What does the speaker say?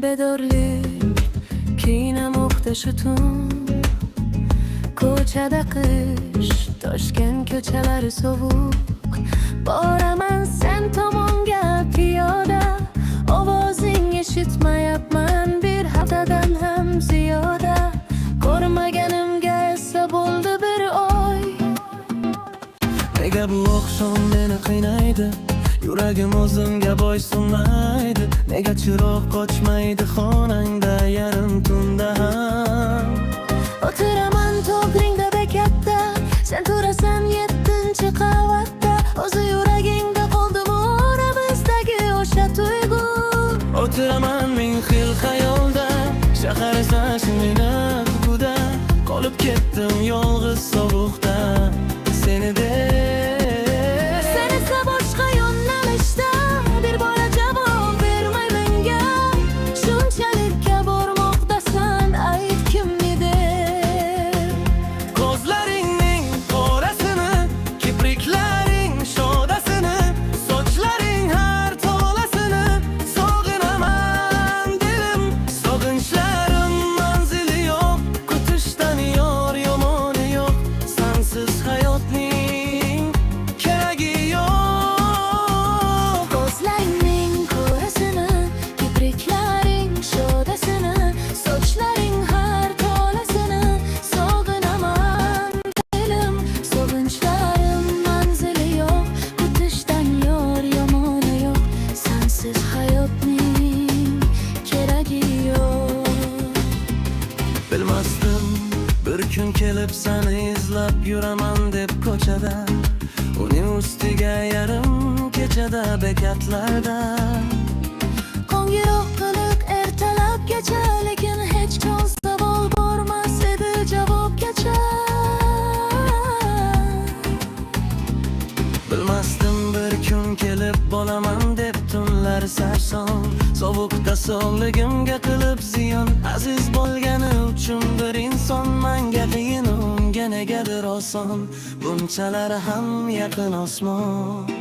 Bedorlik kiyinamoqda shu tun, ko'chada qish, Toshkent ko'chalari sovuq. Boraman sen tomonga piyoda, ovozing eshitmayapman bir haftadan ham ziyoda. Ko'rmaganimga esa bo'ldi bir oy. Nega bu oqshom meni qiynaydi? Yuragim o'zimga bo'ysunmaydi. Nega chiroq qochmaydi xonangda yarim tunda ham? O'tiraman to'g'ringda bekatda, sen turasan 7-chi qavatda. O'zi yuragingda qoldimi oramizdagi o'sha tuyg'u? O'tiraman ming xil xayolda, shahar esa shimini quda. Qolib ketdim yolg'iz sovuqda, seni Sen esa boshqa yo'nalishda, bir bora javob bermay menga. Shunchalikka bormoqdasan, ayt kimnidir? Ko'zlaringning qorasini, kipriklaring shodasini, sochlaring har tolasini sog'inaman dilim. Sog'inchlarim manzili yo'q, kutishdan yor yomoni yo'q. Sensiz hayotning keragi yo'q. Ko'zlaringning qorasini, kipriklaring shodasini, sochlaring har tolasini sog'inaman dilim. Sog'inchlarim manzili yo'q, kutishdan yor yomoni yo'q. Sensiz hayotning keragi yo'q. Bilmasdim bir kun kelib seni izlab yuraman deb ko'chada, uning ustiga yarim kechada bekatlarda. Qo'ng'iroq qilib ertalabgacha, lekin hech kim savol bormas edi javobgacha. Bilmasdim bir kun kelib bo'laman deb tunlar sarson, sovuqda sog'ligimga qilib ziyon. Aziz bo'lgani uchun bir inson menga qiyin, unga negadir oson. Bunchalar ham yaqin osmon.